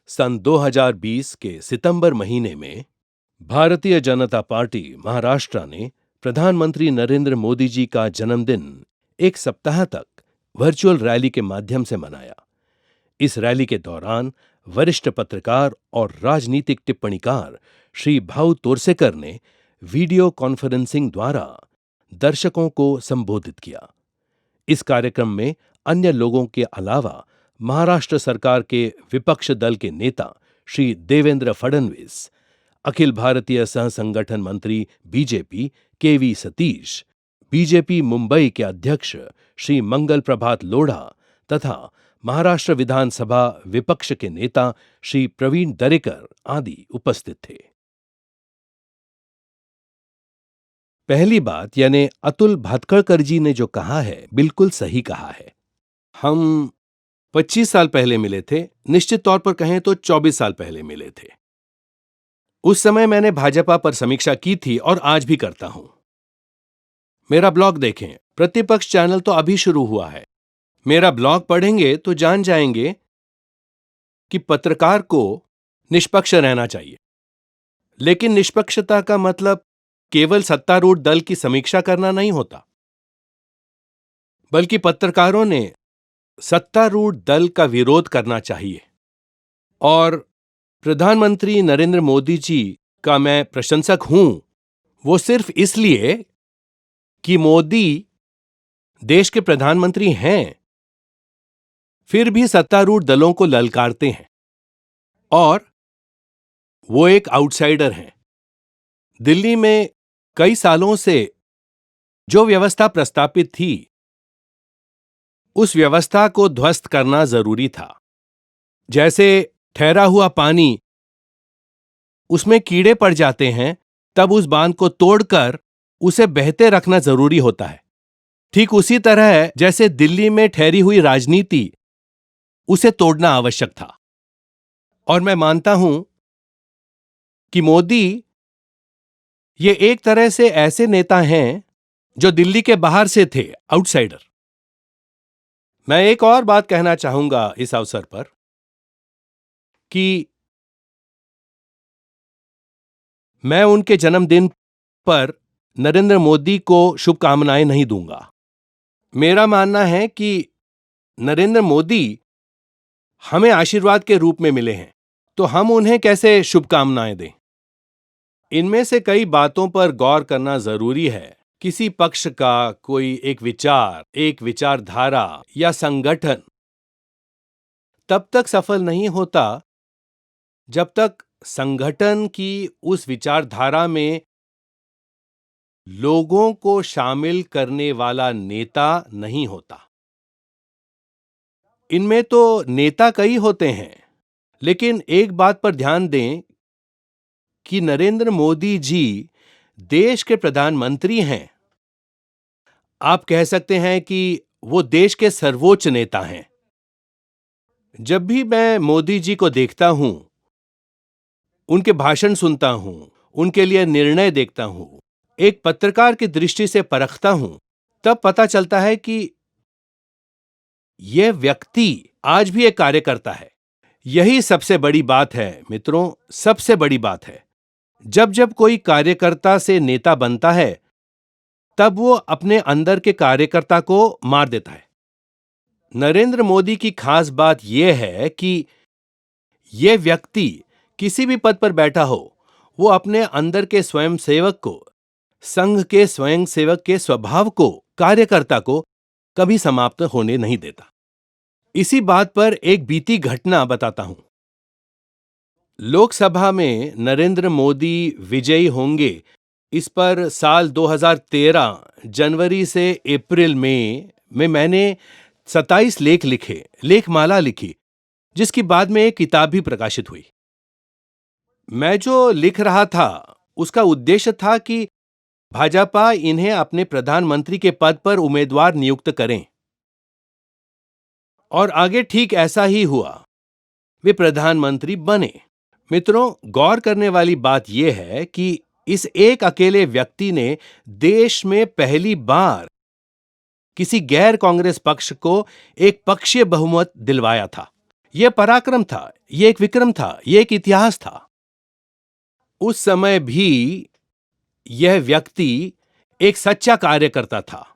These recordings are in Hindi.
सन 2020 के सितंबर महीने में भारतीय जनता पार्टी महाराष्ट्र ने प्रधानमंत्री नरेंद्र मोदी जी का जन्मदिन एक सप्ताह तक वर्चुअल रैली के माध्यम से मनाया। इस रैली के दौरान वरिष्ठ पत्रकार और राजनीतिक टिप्पणीकार श्री भाऊ तोरसेकर ने वीडियो कॉन्फ्रेंसिंग द्वारा दर्शकों को संबोधित किया। इस कार्यक्रम में अन्य लोगों के अलावा महाराष्ट्र सरकार के विपक्ष दल के नेता श्री देवेंद्र फडणवीस, अखिल भारतीय सह संगठन मंत्री बीजेपी केवी सतीश, बीजेपी मुंबई के अध्यक्ष श्री मंगल प्रभात लोढ़ा तथा महाराष्ट्र विधानसभा विपक्ष के नेता श्री प्रवीण दरेकर आदि उपस्थित थे। पहली बात यानी अतुल भातखळकर जी ने जो कहा है बिल्कुल सही कहा है। हम 25 साल पहले मिले थे, निश्चित तौर पर कहें तो 24 साल पहले मिले थे। उस समय मैंने भाजपा पर समीक्षा की थी और आज भी करता हूं। मेरा ब्लॉग देखें, प्रतिपक्ष चैनल तो अभी शुरू हुआ है। मेरा ब्लॉग पढ़ेंगे तो जान जाएंगे कि पत्रकार को निष्पक्ष रहना चाहिए, लेकिन निष्पक्षता का मतलब केवल सत्तारूढ़ दल की समीक्षा करना नहीं होता, बल्कि पत्रकारों ने सत्तारूढ़ दल का विरोध करना चाहिए। और प्रधानमंत्री नरेंद्र मोदी जी का मैं प्रशंसक हूं, वो सिर्फ इसलिए कि मोदी देश के प्रधानमंत्री हैं, फिर भी सत्तारूढ़ दलों को ललकारते हैं और वो एक आउटसाइडर हैं। दिल्ली में कई सालों से जो व्यवस्था प्रस्तापित थी, उस व्यवस्था को ध्वस्त करना जरूरी था। जैसे ठहरा हुआ पानी, उसमें कीड़े पड़ जाते हैं, तब उस बांध को तोड़कर उसे बहते रखना जरूरी होता है। ठीक उसी तरह है जैसे दिल्ली में ठहरी हुई राजनीति, उसे तोड़ना आवश्यक था। और मैं मानता हूं कि मोदी ये एक तरह से ऐसे नेता हैं जो दिल्ली के बाहर से थे, आउटसाइडर। मैं एक और बात कहना चाहूंगा इस अवसर पर कि मैं उनके जन्मदिन पर नरेंद्र मोदी को शुभकामनाएं नहीं दूंगा। मेरा मानना है कि नरेंद्र मोदी हमें आशीर्वाद के रूप में मिले हैं, तो हम उन्हें कैसे शुभकामनाएं दें। इनमें से कई बातों पर गौर करना जरूरी है। किसी पक्ष का कोई एक विचार, एक विचारधारा या संगठन तब तक सफल नहीं होता जब तक संगठन की उस विचारधारा में लोगों को शामिल करने वाला नेता नहीं होता। इनमें तो नेता कई होते हैं, लेकिन एक बात पर ध्यान दें कि नरेंद्र मोदी जी देश के प्रधानमंत्री हैं। आप कह सकते हैं कि वो देश के सर्वोच्च नेता हैं। जब भी मैं मोदी जी को देखता हूं, उनके भाषण सुनता हूं, उनके लिए निर्णय देखता हूं, एक पत्रकार की दृष्टि से परखता हूं, तब पता चलता है कि यह व्यक्ति आज भी एक कार्यकर्ता है। यही सबसे बड़ी बात है मित्रों, सबसे बड़ी बात है। जब जब कोई कार्यकर्ता से नेता बनता है, तब वो अपने अंदर के कार्यकर्ता को मार देता है। नरेंद्र मोदी की खास बात यह है कि यह व्यक्ति किसी भी पद पर बैठा हो, वो अपने अंदर के स्वयंसेवक को, संघ के स्वयंसेवक के स्वभाव को, कार्यकर्ता को कभी समाप्त होने नहीं देता। इसी बात पर एक बीती घटना बताता हूं। लोकसभा में नरेंद्र मोदी विजयी होंगे, इस पर साल 2013 जनवरी से अप्रैल में मैंने 27 लेख लिखे, लेखमाला लिखी, जिसकी बाद में एक किताब भी प्रकाशित हुई। मैं जो लिख रहा था उसका उद्देश्य था कि भाजपा इन्हें अपने प्रधानमंत्री के पद पर उम्मीदवार नियुक्त करें, और आगे ठीक ऐसा ही हुआ, वे प्रधानमंत्री बने। मित्रों, गौर करने वाली बात यह है कि इस एक अकेले व्यक्ति ने देश में पहली बार किसी गैर कांग्रेस पक्ष को एक पक्षीय बहुमत दिलवाया था। यह पराक्रम था, ये एक विक्रम था, ये एक इतिहास था। उस समय भी यह व्यक्ति एक सच्चा कार्यकर्ता था।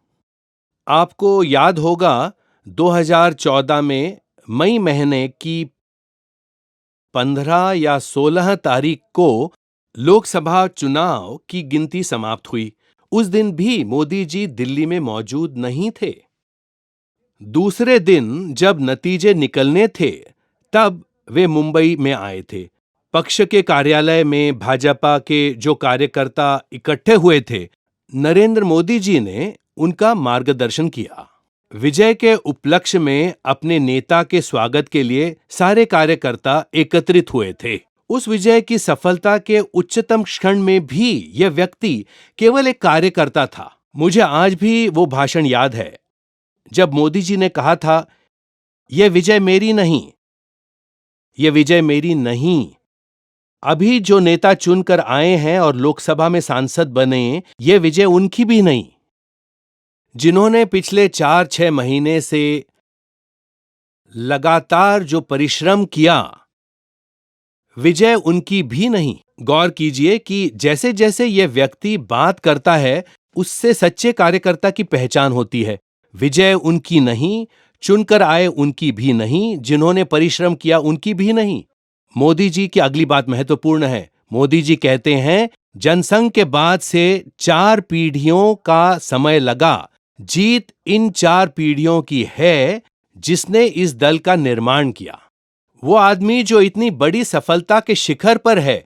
आपको याद होगा 2014 में मई महीने की 15 या 16 तारीख को लोकसभा चुनाव की गिनती समाप्त हुई। उस दिन भी मोदी जी दिल्ली में मौजूद नहीं थे। दूसरे दिन जब नतीजे निकलने थे, तब वे मुंबई में आए थे। पक्ष के कार्यालय में भाजपा के जो कार्यकर्ता इकट्ठे हुए थे, नरेंद्र मोदी जी ने उनका मार्गदर्शन किया। विजय के उपलक्ष्य में अपने नेता के स्वागत के लिए सारे कार्यकर्ता एकत्रित हुए थे। उस विजय की सफलता के उच्चतम क्षण में भी यह व्यक्ति केवल एक कार्यकर्ता था। मुझे आज भी वो भाषण याद है, जब मोदी जी ने कहा था, यह विजय मेरी नहीं, यह विजय मेरी नहीं, अभी जो नेता चुनकर आए हैं और लोकसभा में सांसद बने, यह विजय उनकी भी नहीं, जिन्होंने पिछले 4-6 महीने से लगातार जो परिश्रम किया, विजय उनकी भी नहीं। गौर कीजिए कि जैसे जैसे यह व्यक्ति बात करता है, उससे सच्चे कार्यकर्ता की पहचान होती है। विजय उनकी नहीं, चुनकर आए उनकी भी नहीं, जिन्होंने परिश्रम किया उनकी भी नहीं। मोदी जी की अगली बात महत्वपूर्ण है। मोदी जी कहते हैं, जनसंघ के बाद से 4 पीढ़ियों का समय लगा। जीत इन 4 पीढ़ियों की है, जिसने इस दल का निर्माण किया। वो आदमी जो इतनी बड़ी सफलता के शिखर पर है,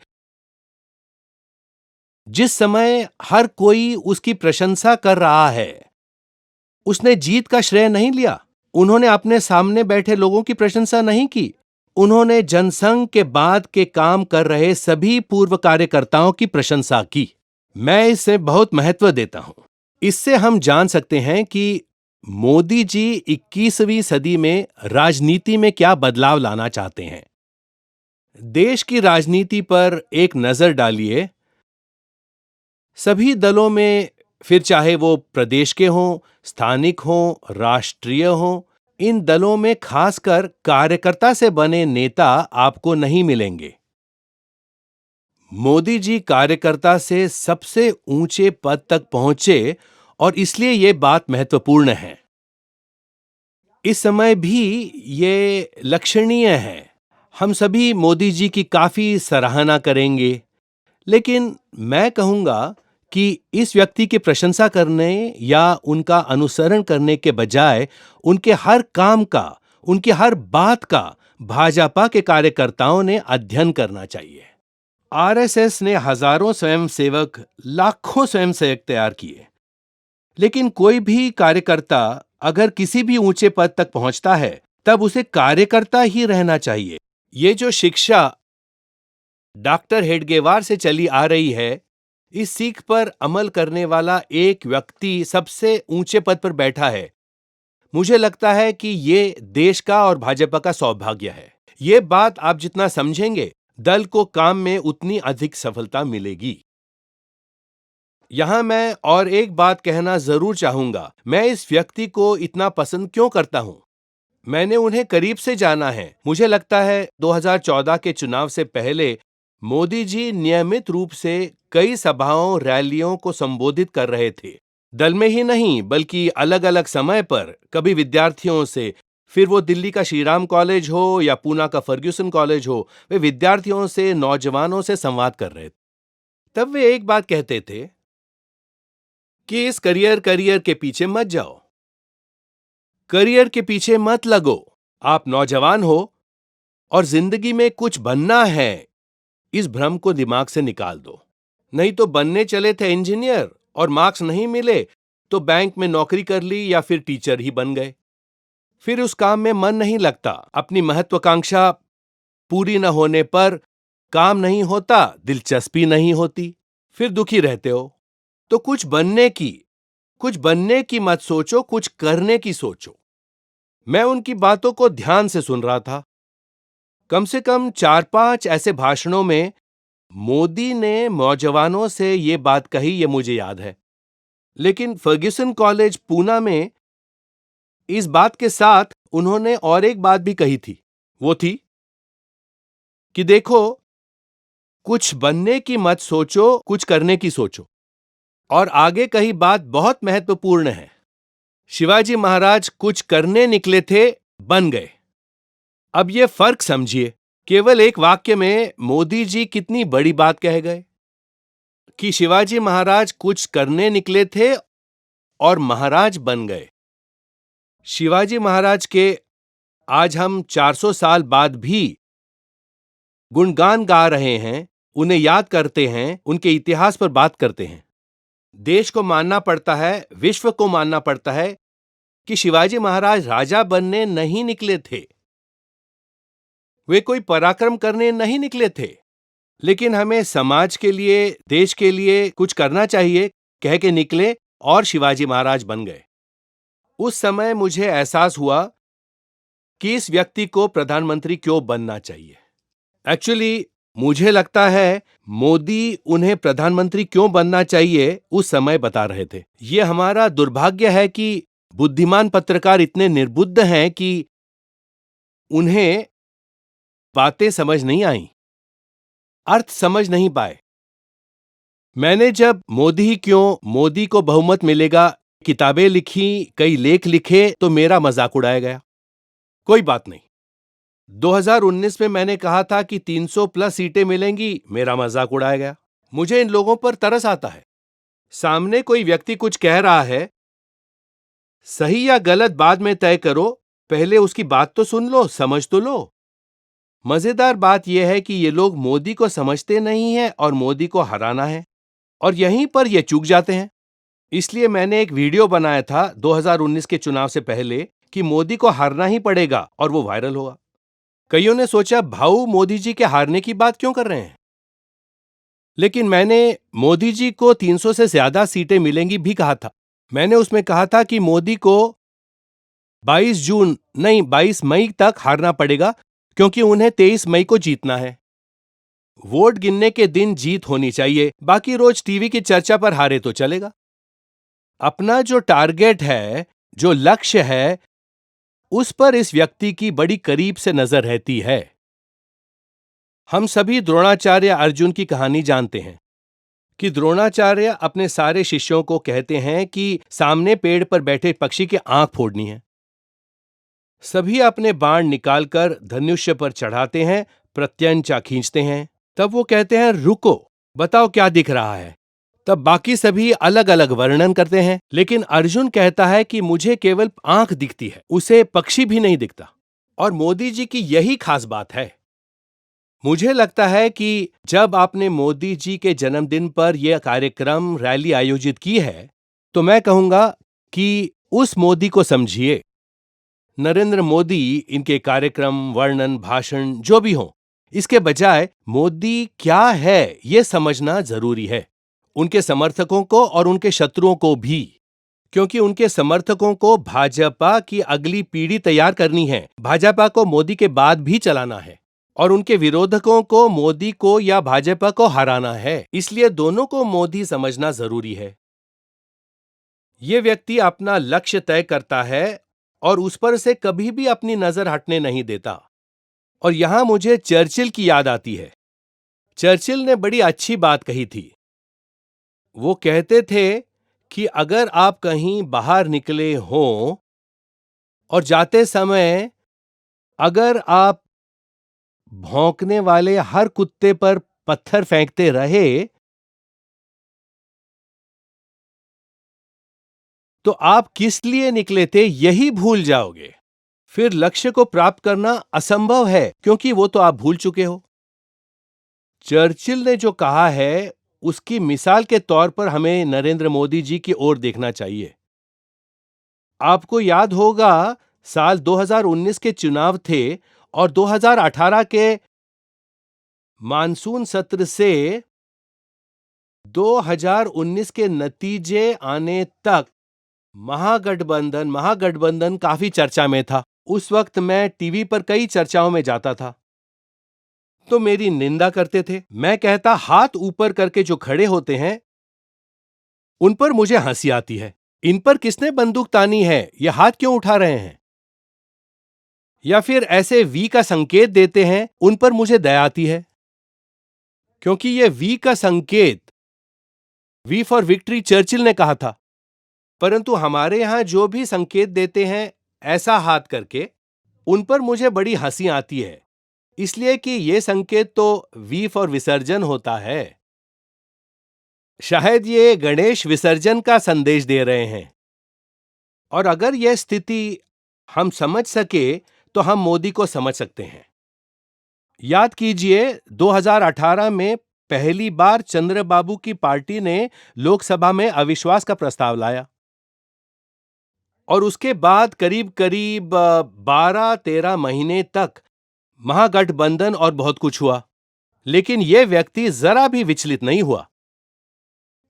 जिस समय हर कोई उसकी प्रशंसा कर रहा है, उसने जीत का श्रेय नहीं लिया। उन्होंने अपने सामने बैठे लोगों की प्रशंसा नहीं की। उन्होंने जनसंघ के बाद के काम कर रहे सभी पूर्व कार्यकर्ताओं की प्रशंसा की। मैं इसे बहुत महत्व देता हूं। इससे हम जान सकते हैं कि मोदी जी 21वीं सदी में राजनीति में क्या बदलाव लाना चाहते हैं। देश की राजनीति पर एक नजर डालिए। सभी दलों में, फिर चाहे वो प्रदेश के हों, स्थानिक हों, राष्ट्रीय हों, इन दलों में खासकर कार्यकर्ता से बने नेता आपको नहीं मिलेंगे। मोदी जी कार्यकर्ता से सबसे ऊंचे पद तक पहुंचे और इसलिए ये बात महत्वपूर्ण है। इस समय भी ये लक्षणीय है। हम सभी मोदी जी की काफी सराहना करेंगे, लेकिन मैं कहूंगा कि इस व्यक्ति की प्रशंसा करने या उनका अनुसरण करने के बजाय उनके हर काम का, उनकी हर बात का भाजपा के कार्यकर्ताओं ने अध्ययन करना चाहिए। आरएसएस ने हजारों स्वयंसेवक, लाखों स्वयंसेवक तैयार किए, लेकिन कोई भी कार्यकर्ता अगर किसी भी ऊंचे पद तक पहुंचता है, तब उसे कार्यकर्ता ही रहना चाहिए। ये जो शिक्षा डॉक्टर हेडगेवार से चली आ रही है, इस सीख पर अमल करने वाला एक व्यक्ति सबसे ऊंचे पद पर बैठा है। मुझे लगता है कि ये देश का और भाजपा का सौभाग्य है। ये बात आप जितना समझेंगे, दल को काम में उतनी अधिक सफलता मिलेगी। यहां मैं और एक बात कहना जरूर चाहूंगा। मैं इस व्यक्ति को इतना पसंद क्यों करता हूं? मैंने उन्हें करीब से जाना है। मुझे लगता है 2014 के चुनाव से पहले मोदी जी नियमित रूप से कई सभाओं, रैलियों को संबोधित कर रहे थे। दल में ही नहीं, बल्कि अलग-अलग समय पर, कभी विद्यार्थियों से, फिर वो दिल्ली का श्रीराम कॉलेज हो या पूना का फर्ग्यूसन कॉलेज हो, वे विद्यार्थियों से, नौजवानों से संवाद कर रहे थे। तब वे एक बात कहते थे कि इस करियर के पीछे मत जाओ, करियर के पीछे मत लगो। आप नौजवान हो और जिंदगी में कुछ बनना है, इस भ्रम को दिमाग से निकाल दो। नहीं तो बनने चले थे इंजीनियर और मार्क्स नहीं मिले तो बैंक में नौकरी कर ली या फिर टीचर ही बन गए। फिर उस काम में मन नहीं लगता, अपनी महत्वाकांक्षा पूरी न होने पर काम नहीं होता, दिलचस्पी नहीं होती, फिर दुखी रहते हो। तो कुछ बनने की मत सोचो, कुछ करने की सोचो। मैं उनकी बातों को ध्यान से सुन रहा था। कम से कम 4-5 ऐसे भाषणों में मोदी ने नौजवानों से ये बात कही, ये मुझे याद है। लेकिन फर्ग्यूसन कॉलेज पूना में इस बात के साथ उन्होंने और एक बात भी कही थी। वो थी, कि देखो, कुछ बनने की मत सोचो, कुछ करने की सोचो। और आगे कही बात बहुत महत्वपूर्ण है। शिवाजी महाराज कुछ करने निकले थे, बन गए। अब ये फर्क समझिए। केवल एक वाक्य में मोदी जी कितनी बड़ी बात कह गए कि शिवाजी महाराज कुछ करने निकले थे और महाराज बन गए। शिवाजी महाराज के आज हम 400 साल बाद भी गुणगान गा रहे हैं, उन्हें याद करते हैं, उनके इतिहास पर बात करते हैं। देश को मानना पड़ता है, विश्व को मानना पड़ता है कि शिवाजी महाराज राजा बनने नहीं निकले थे। वे कोई पराक्रम करने नहीं निकले थे, लेकिन हमें समाज के लिए, देश के लिए कुछ करना चाहिए कह के निकले और शिवाजी महाराज बन गए। उस समय मुझे एहसास हुआ कि इस व्यक्ति को प्रधानमंत्री क्यों बनना चाहिए। एक्चुअली मुझे लगता है मोदी उन्हें प्रधानमंत्री क्यों बनना चाहिए उस समय बता रहे थे। यह हमारा दुर्भाग्य है कि बुद्धिमान पत्रकार इतने निर्बुद्ध हैं कि उन्हें बातें समझ नहीं आई, अर्थ समझ नहीं पाए। मैंने जब मोदी ही क्यों, मोदी को बहुमत मिलेगा किताबें लिखी, कई लेख लिखे तो मेरा मजाक उड़ाया गया। कोई बात नहीं। 2019 में मैंने कहा था कि 300 प्लस सीटें मिलेंगी, मेरा मजाक उड़ाया गया। मुझे इन लोगों पर तरस आता है। सामने कोई व्यक्ति कुछ कह रहा है, सही या गलत बाद में तय करो, पहले उसकी बात तो सुन लो, समझ तो लो। मजेदार बात यह है कि ये लोग मोदी को समझते नहीं हैं और मोदी को हराना है, और यहीं पर ये चूक जाते हैं। इसलिए मैंने एक वीडियो बनाया था 2019 के चुनाव से पहले कि मोदी को हारना ही पड़ेगा, और वो वायरल हुआ। कईयों ने सोचा, भाऊ मोदी जी के हारने की बात क्यों कर रहे हैं? लेकिन मैंने मोदी जी को 300 से ज्यादा सीटें मिलेंगी भी कहा था। मैंने उसमें कहा था कि मोदी को 22 मई तक हारना पड़ेगा, क्योंकि उन्हें 23 मई को जीतना है। वोट गिनने के दिन जीत होनी चाहिए, बाकी रोज टीवी की चर्चा पर हारे तो चलेगा। अपना जो टारगेट है, जो लक्ष्य है, उस पर इस व्यक्ति की बड़ी करीब से नजर रहती है। हम सभी द्रोणाचार्य अर्जुन की कहानी जानते हैं कि द्रोणाचार्य अपने सारे शिष्यों को कहते हैं कि सामने पेड़ पर बैठे पक्षी की आंख फोड़नी है। सभी अपने बाण निकालकर धनुष्य पर चढ़ाते हैं, प्रत्यंचा खींचते हैं। तब वो कहते हैं, रुको, बताओ क्या दिख रहा है। तब बाकी सभी अलग अलग वर्णन करते हैं, लेकिन अर्जुन कहता है कि मुझे केवल आंख दिखती है, उसे पक्षी भी नहीं दिखता। और मोदी जी की यही खास बात है। मुझे लगता है कि जब आपने मोदी जी के जन्मदिन पर यह कार्यक्रम, रैली आयोजित की है, तो मैं कहूंगा कि उस मोदी को समझिए। नरेंद्र मोदी, इनके कार्यक्रम, वर्णन, भाषण जो भी हो, इसके बजाय मोदी क्या है यह समझना जरूरी है। उनके समर्थकों को और उनके शत्रुओं को भी, क्योंकि उनके समर्थकों को भाजपा की अगली पीढ़ी तैयार करनी है, भाजपा को मोदी के बाद भी चलाना है, और उनके विरोधकों को मोदी को या भाजपा को हराना है। इसलिए दोनों को मोदी समझना जरूरी है। यह व्यक्ति अपना लक्ष्य तय करता है और उस पर से कभी भी अपनी नजर हटने नहीं देता। और यहां मुझे चर्चिल की याद आती है। चर्चिल ने बड़ी अच्छी बात कही थी। वो कहते थे कि अगर आप कहीं बाहर निकले हों और जाते समय अगर आप भौंकने वाले हर कुत्ते पर पत्थर फेंकते रहे, तो आप किस लिए निकले थे यही भूल जाओगे। फिर लक्ष्य को प्राप्त करना असंभव है, क्योंकि वो तो आप भूल चुके हो। चर्चिल ने जो कहा है, उसकी मिसाल के तौर पर हमें नरेंद्र मोदी जी की ओर देखना चाहिए। आपको याद होगा, साल 2019 के चुनाव थे और 2018 के मानसून सत्र से 2019 के नतीजे आने तक महागठबंधन काफी चर्चा में था। उस वक्त मैं टीवी पर कई चर्चाओं में जाता था, तो मेरी निंदा करते थे। मैं कहता, हाथ ऊपर करके जो खड़े होते हैं उन पर मुझे हंसी आती है। इन पर किसने बंदूक तानी है, ये हाथ क्यों उठा रहे हैं? या फिर ऐसे वी का संकेत देते हैं, उन पर मुझे दया आती है, क्योंकि ये वी का संकेत, वी फॉर विक्ट्री, चर्चिल ने कहा था। परंतु हमारे यहां जो भी संकेत देते हैं ऐसा हाथ करके, उन पर मुझे बड़ी हंसी आती है, इसलिए कि यह संकेत तो वी फॉर विसर्जन होता है। शायद ये गणेश विसर्जन का संदेश दे रहे हैं। और अगर यह स्थिति हम समझ सके तो हम मोदी को समझ सकते हैं। याद कीजिए, 2018 में पहली बार चंद्रबाबू की पार्टी ने लोकसभा में अविश्वास का प्रस्ताव लाया और उसके बाद करीब करीब 12-13 महीने तक महागठबंधन और बहुत कुछ हुआ, लेकिन यह व्यक्ति जरा भी विचलित नहीं हुआ।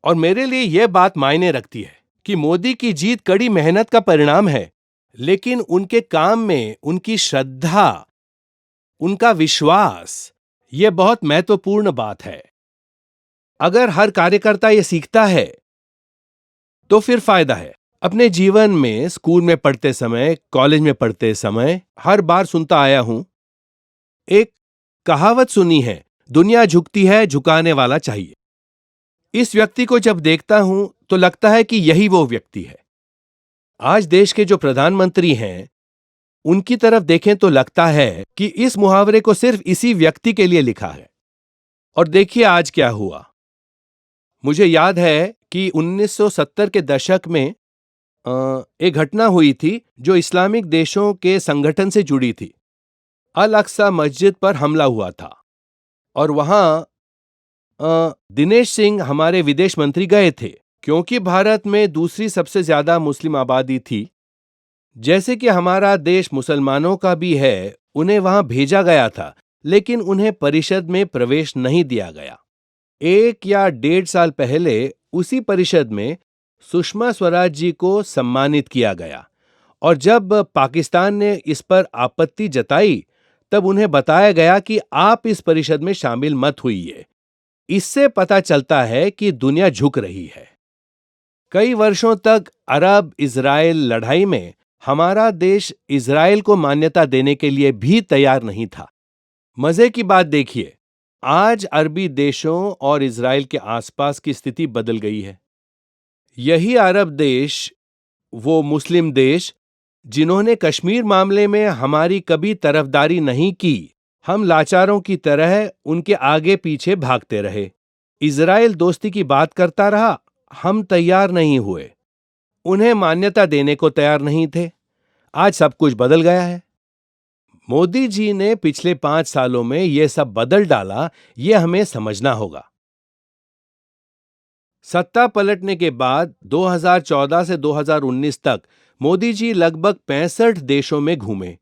और मेरे लिए यह बात मायने रखती है कि मोदी की जीत कड़ी मेहनत का परिणाम है, लेकिन उनके काम में उनकी श्रद्धा, उनका विश्वास, यह बहुत महत्वपूर्ण बात है। अगर हर कार्यकर्ता यह सीखता है तो फिर फायदा है। अपने जीवन में, स्कूल में पढ़ते समय, कॉलेज में पढ़ते समय हर बार सुनता आया हूं, एक कहावत सुनी है, दुनिया झुकती है, झुकाने वाला चाहिए। इस व्यक्ति को जब देखता हूं तो लगता है कि यही वो व्यक्ति है। आज देश के जो प्रधानमंत्री हैं, उनकी तरफ देखें तो लगता है कि इस मुहावरे को सिर्फ इसी व्यक्ति के लिए लिखा है। और देखिए आज क्या हुआ। मुझे याद है कि 1970 के दशक में एक घटना हुई थी जो इस्लामिक देशों के संगठन से जुड़ी थी। अल अक्सा मस्जिद पर हमला हुआ था और वहां दिनेश सिंह, हमारे विदेश मंत्री, गए थे, क्योंकि भारत में दूसरी सबसे ज्यादा मुस्लिम आबादी थी। जैसे कि हमारा देश मुसलमानों का भी है, उन्हें वहां भेजा गया था, लेकिन उन्हें परिषद में प्रवेश नहीं दिया गया। 1 या 1.5 साल पहले उसी परिषद में सुषमा स्वराज जी को सम्मानित किया गया और जब पाकिस्तान ने इस पर आपत्ति जताई, तब उन्हें बताया गया कि आप इस परिषद में शामिल मत होइए। इससे पता चलता है कि दुनिया झुक रही है। कई वर्षों तक अरब इजराइल लड़ाई में हमारा देश इजराइल को मान्यता देने के लिए भी तैयार नहीं था। मजे की बात देखिए, आज अरबी देशों और इजराइल के आसपास की स्थिति बदल गई है। यही अरब देश, वो मुस्लिम देश जिन्होंने कश्मीर मामले में हमारी कभी तरफदारी नहीं की, हम लाचारों की तरह उनके आगे पीछे भागते रहे। इजराइल दोस्ती की बात करता रहा, हम तैयार नहीं हुए, उन्हें मान्यता देने को तैयार नहीं थे। आज सब कुछ बदल गया है। मोदी जी ने पिछले 5 सालों में यह सब बदल डाला, यह हमें समझना होगा। सत्ता पलटने के बाद 2014 से 2019 तक मोदी जी लगभग 65 देशों में घूमे।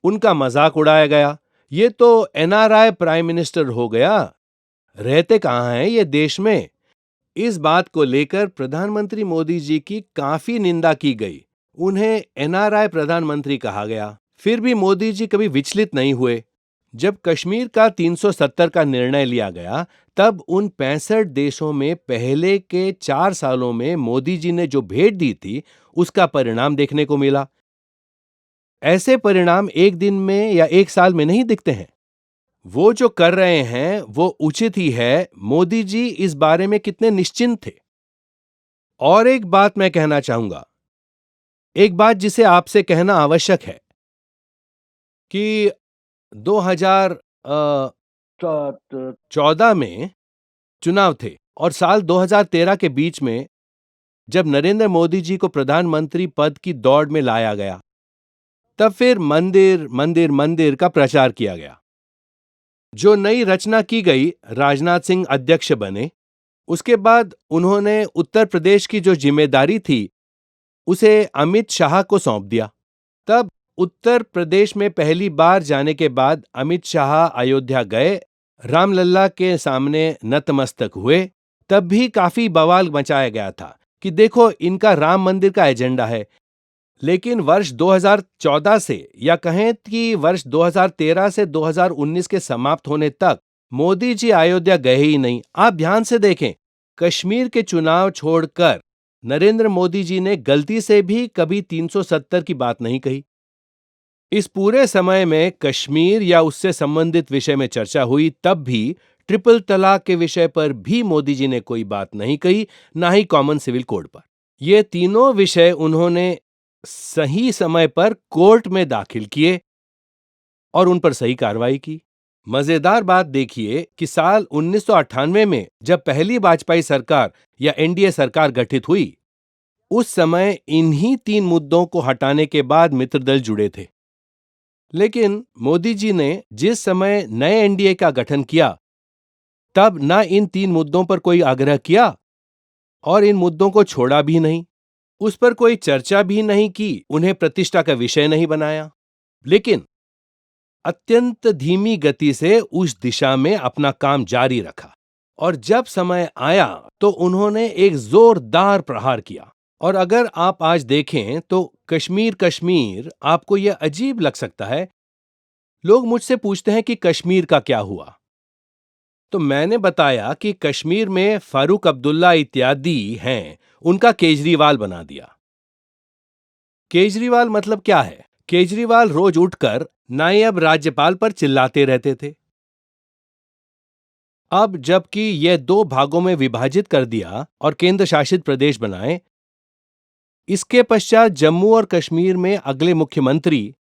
उनका मजाक उड़ाया गया, ये तो एनआरआई प्राइम मिनिस्टर हो गया, रहते कहां हैं ये देश में। इस बात को लेकर प्रधानमंत्री मोदी जी की काफी निंदा की गई, उन्हें एनआरआई प्रधानमंत्री कहा गया। फिर भी मोदी जी कभी विचलित नहीं हुए। जब कश्मीर का 370 का निर्णय लिया गया, तब उन 65 देशों में पहले के 4 सालों में मोदी जी ने जो भेंट दी थी, उसका परिणाम देखने को मिला। ऐसे परिणाम एक दिन में या एक साल में नहीं दिखते हैं। वो जो कर रहे हैं वो उचित ही है। मोदी जी इस बारे में कितने निश्चिंत थे। और एक बात मैं कहना चाहूंगा, एक बात जिसे आपसे कहना आवश्यक है कि 2014 में चुनाव थे और साल 2013 के बीच में जब नरेंद्र मोदी जी को प्रधानमंत्री पद की दौड़ में लाया गया, तब फिर मंदिर मंदिर मंदिर का प्रचार किया गया। जो नई रचना की गई, राजनाथ सिंह अध्यक्ष बने। उसके बाद उन्होंने उत्तर प्रदेश की जो जिम्मेदारी थी उसे अमित शाह को सौंप दिया। तब उत्तर प्रदेश में पहली बार जाने के बाद अमित शाह अयोध्या गए, रामलल्ला के सामने नतमस्तक हुए। तब भी काफी बवाल मचाया गया था कि देखो, इनका राम मंदिर का एजेंडा है। लेकिन वर्ष 2014 से, या कहें कि वर्ष 2013 से 2019 के समाप्त होने तक मोदी जी अयोध्या गए ही नहीं। आप ध्यान से देखें, कश्मीर के चुनाव छोड़कर नरेंद्र मोदी जी ने गलती से भी कभी 370 की बात नहीं कही। इस पूरे समय में कश्मीर या उससे संबंधित विषय में चर्चा हुई, तब भी ट्रिपल तलाक के विषय पर भी मोदी जी ने कोई बात नहीं कही, ना ही कॉमन सिविल कोड पर। ये तीनों विषय उन्होंने सही समय पर कोर्ट में दाखिल किए और उन पर सही कार्रवाई की। मजेदार बात देखिए कि साल 1998 में जब पहली वाजपेयी सरकार या एनडीए सरकार गठित हुई, उस समय इन्हीं तीन मुद्दों को हटाने के बाद मित्रदल जुड़े थे। लेकिन मोदी जी ने जिस समय नए एनडीए का गठन किया, तब न इन तीन मुद्दों पर कोई आग्रह किया और इन मुद्दों को छोड़ा भी नहीं, उस पर कोई चर्चा भी नहीं की, उन्हें प्रतिष्ठा का विषय नहीं बनाया, लेकिन अत्यंत धीमी गति से उस दिशा में अपना काम जारी रखा। और जब समय आया तो उन्होंने एक जोरदार प्रहार किया। और अगर आप आज देखें तो कश्मीर कश्मीर आपको यह अजीब लग सकता है। लोग मुझसे पूछते हैं कि कश्मीर का क्या हुआ, तो मैंने बताया कि कश्मीर में फारूक अब्दुल्ला इत्यादि हैं, उनका केजरीवाल बना दिया। केजरीवाल मतलब क्या है? केजरीवाल रोज उठकर नायब राज्यपाल पर चिल्लाते रहते थे। अब जबकि यह दो भागों में विभाजित कर दिया और केंद्र शासित प्रदेश बनाए, इसके पश्चात जम्मू और कश्मीर में अगले मुख्यमंत्री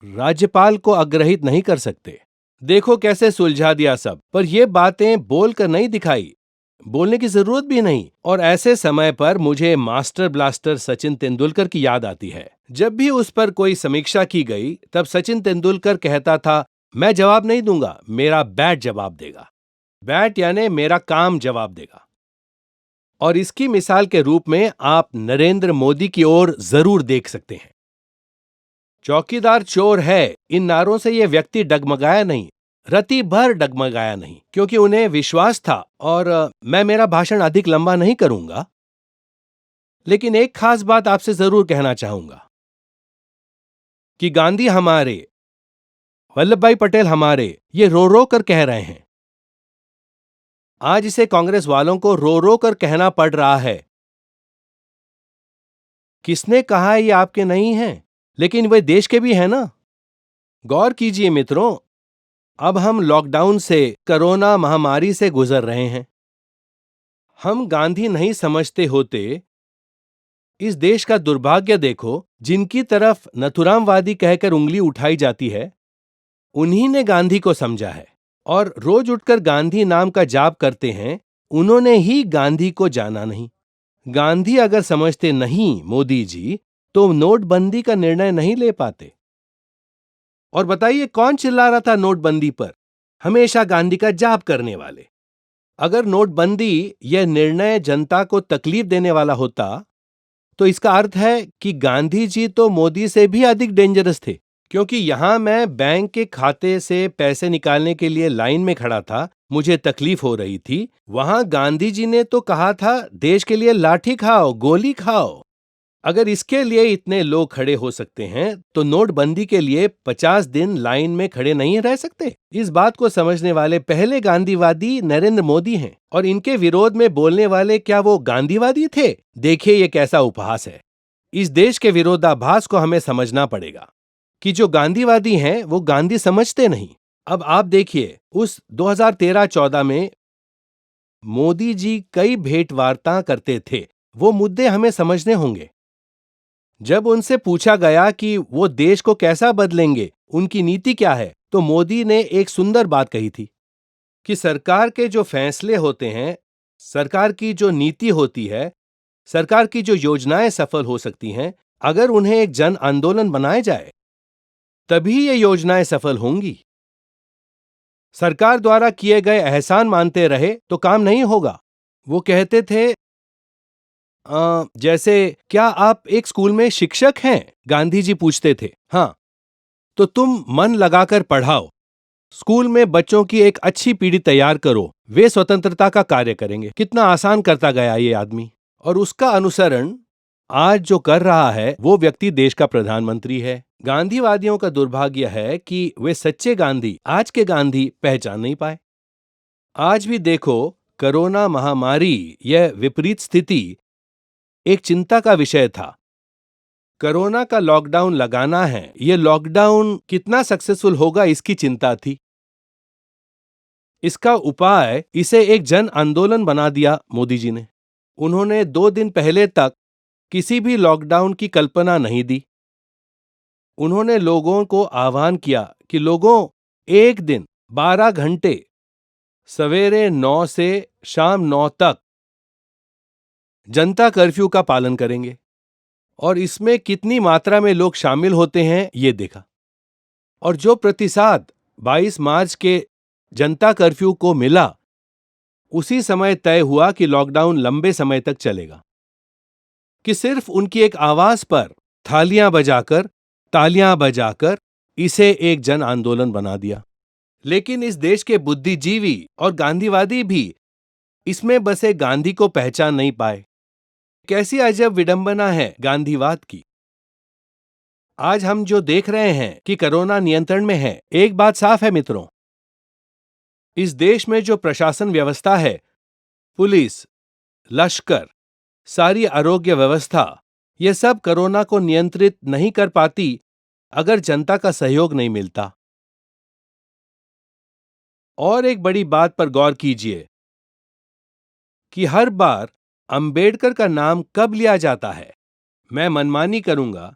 राज्यपाल को अग्रहित नहीं कर सकते। देखो कैसे सुलझा दिया सब। पर ये बातें बोलकर नहीं दिखाई, बोलने की जरूरत भी नहीं। और ऐसे समय पर मुझे मास्टर ब्लास्टर सचिन तेंदुलकर की याद आती है। जब भी उस पर कोई समीक्षा की गई, तब सचिन तेंदुलकर कहता था, मैं जवाब नहीं दूंगा, मेरा बैट जवाब देगा। बैट यानी मेरा काम जवाब देगा। और इसकी मिसाल के रूप में आप नरेंद्र मोदी की ओर जरूर देख सकते हैं। चौकीदार चोर है, इन नारों से यह व्यक्ति डगमगाया नहीं, रति भर डगमगाया नहीं, क्योंकि उन्हें विश्वास था। और मैं मेरा भाषण अधिक लंबा नहीं करूंगा, लेकिन एक खास बात आपसे जरूर कहना चाहूंगा कि गांधी हमारे, वल्लभ भाई पटेल हमारे, ये रो रो कर कह रहे हैं। आज इसे कांग्रेस वालों को रो रो कर कहना पड़ रहा है। किसने कहा ये आपके नहीं हैं, लेकिन वे देश के भी हैं ना। गौर कीजिए मित्रों, अब हम लॉकडाउन से, कोरोना महामारी से गुजर रहे हैं। हम गांधी नहीं समझते होते, इस देश का दुर्भाग्य देखो, जिनकी तरफ नथुरामवादी कहकर उंगली उठाई जाती है, उन्हीं ने गांधी को समझा है और रोज उठकर गांधी नाम का जाप करते हैं। उन्होंने ही गांधी को जाना नहीं। गांधी अगर समझते नहीं मोदी जी, तो नोटबंदी का निर्णय नहीं ले पाते। और बताइए कौन चिल्ला रहा था नोटबंदी पर? हमेशा गांधी का जाप करने वाले। अगर नोटबंदी यह निर्णय जनता को तकलीफ देने वाला होता, तो इसका अर्थ है कि गांधी जी तो मोदी से भी अधिक डेंजरस थे। क्योंकि यहां मैं बैंक के खाते से पैसे निकालने के लिए लाइन में खड़ा था, मुझे तकलीफ हो रही थी। वहां गांधी जी ने तो कहा था, देश के लिए लाठी खाओ, गोली खाओ। अगर इसके लिए इतने लोग खड़े हो सकते हैं, तो नोटबंदी के लिए 50 दिन लाइन में खड़े नहीं रह सकते। इस बात को समझने वाले पहले गांधीवादी नरेंद्र मोदी हैं। और इनके विरोध में बोलने वाले क्या वो गांधीवादी थे? देखिए ये कैसा उपहास है। इस देश के विरोधाभास को हमें समझना पड़ेगा कि जो गांधीवादी हैं वो गांधी समझते नहीं। अब आप देखिए, उस 2013-14 में मोदी जी कई भेंट वार्ता करते थे। वो मुद्दे हमें समझने होंगे। जब उनसे पूछा गया कि वो देश को कैसा बदलेंगे, उनकी नीति क्या है, तो मोदी ने एक सुंदर बात कही थी कि सरकार के जो फैसले होते हैं, सरकार की जो नीति होती है, सरकार की जो योजनाएं सफल हो सकती हैं, अगर उन्हें एक जन आंदोलन बनाया जाए, तभी ये योजनाएं सफल होंगी। सरकार द्वारा किए गए एहसान मानते रहे तो काम नहीं होगा। वो कहते थे, जैसे क्या आप एक स्कूल में शिक्षक हैं? गांधी जी पूछते थे। हाँ, तो तुम मन लगाकर पढ़ाओ, स्कूल में बच्चों की एक अच्छी पीढ़ी तैयार करो, वे स्वतंत्रता का कार्य करेंगे। कितना आसान करता गया ये आदमी। और उसका अनुसरण आज जो कर रहा है, वो व्यक्ति देश का प्रधानमंत्री है। गांधीवादियों का दुर्भाग्य है कि वे सच्चे गांधी, आज के गांधी पहचान नहीं पाए। आज भी देखो, कोरोना महामारी, यह विपरीत स्थिति एक चिंता का विषय था। कोरोना का लॉकडाउन लगाना है, ये लॉकडाउन कितना सक्सेसफुल होगा इसकी चिंता थी। इसका उपाय इसे एक जन आंदोलन बना दिया मोदी जी ने। उन्होंने 2 दिन पहले तक किसी भी लॉकडाउन की कल्पना नहीं दी। उन्होंने लोगों को आह्वान किया कि लोगों, एक दिन 12 घंटे सवेरे 9 से शाम 9 तक जनता कर्फ्यू का पालन करेंगे। और इसमें कितनी मात्रा में लोग शामिल होते हैं ये देखा। और जो प्रतिसाद 22 मार्च के जनता कर्फ्यू को मिला, उसी समय तय हुआ कि लॉकडाउन लंबे समय तक चलेगा। कि सिर्फ उनकी एक आवाज पर तालियां बजाकर इसे एक जन आंदोलन बना दिया। लेकिन इस देश के बुद्धिजीवी और गांधीवादी भी इसमें बसे गांधी को पहचान नहीं पाए। कैसी अजब विडंबना है गांधीवाद की। आज हम जो देख रहे हैं कि कोरोना नियंत्रण में है, एक बात साफ है मित्रों, इस देश में जो प्रशासन व्यवस्था है, पुलिस, लश्कर, सारी आरोग्य व्यवस्था, ये सब कोरोना को नियंत्रित नहीं कर पाती अगर जनता का सहयोग नहीं मिलता। और एक बड़ी बात पर गौर कीजिए कि हर बार अंबेडकर का नाम कब लिया जाता है। मैं मनमानी करूंगा,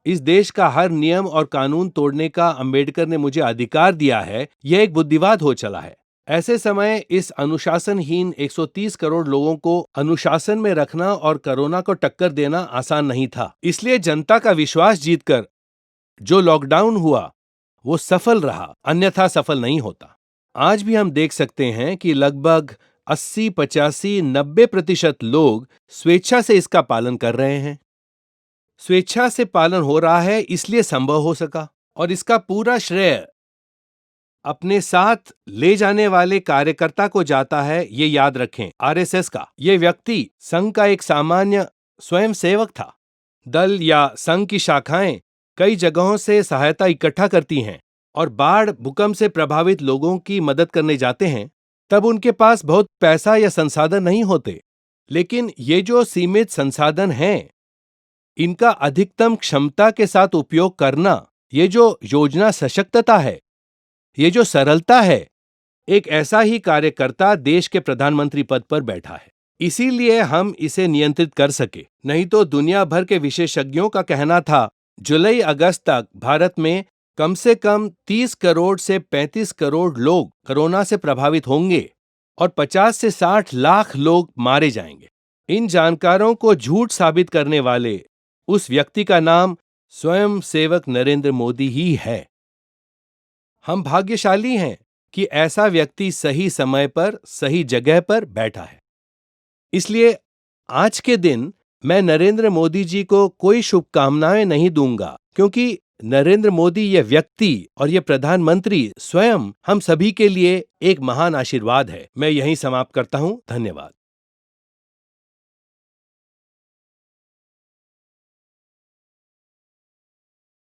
इस देश का हर नियम और कानून तोड़ने का अंबेडकर ने मुझे अधिकार दिया है, यह एक बुद्धिवाद हो चला है। ऐसे समय इस अनुशासनहीन 130 करोड़ लोगों को अनुशासन में रखना और कोरोना को टक्कर देना आसान नहीं था। इसलिए जनता का विश्वास जीतकर जो लॉकडाउन हुआ वो सफल रहा, अन्यथा सफल नहीं होता। आज भी हम देख सकते हैं कि लगभग 80, 85, 90% लोग स्वेच्छा से इसका पालन कर रहे हैं। स्वेच्छा से पालन हो रहा है इसलिए संभव हो सका। और इसका पूरा श्रेय अपने साथ ले जाने वाले कार्यकर्ता को जाता है, ये याद रखें, आरएसएस का। ये व्यक्ति संघ का एक सामान्य स्वयंसेवक था। दल या संघ की शाखाएं कई जगहों से सहायता इकट्ठा करती हैं और बाढ़ भूकंप से प्रभावित लोगों की मदद करने जाते हैं। तब उनके पास बहुत पैसा या संसाधन नहीं होते, लेकिन ये जो सीमित संसाधन हैं, इनका अधिकतम क्षमता के साथ उपयोग करना, ये जो योजना सशक्तता है, ये जो सरलता है, एक ऐसा ही कार्यकर्ता देश के प्रधानमंत्री पद पर बैठा है। इसीलिए हम इसे नियंत्रित कर सके। नहीं तो दुनिया भर के विशेषज्ञों का कहना था, जुलाई अगस्त तक भारत में कम से कम 30 करोड़ से 35 करोड़ लोग कोरोना से प्रभावित होंगे और 50 से 60 लाख लोग मारे जाएंगे। इन जानकारों को झूठ साबित करने वाले उस व्यक्ति का नाम स्वयं सेवक नरेंद्र मोदी ही है। हम भाग्यशाली हैं कि ऐसा व्यक्ति सही समय पर, सही जगह पर बैठा है। इसलिए आज के दिन मैं नरेंद्र मोदी जी को कोई शुभकामनाएं नहीं दूंगा, क्योंकि नरेंद्र मोदी ये व्यक्ति और ये प्रधानमंत्री स्वयं हम सभी के लिए एक महान आशीर्वाद है। मैं यहीं समाप्त करता हूं। धन्यवाद।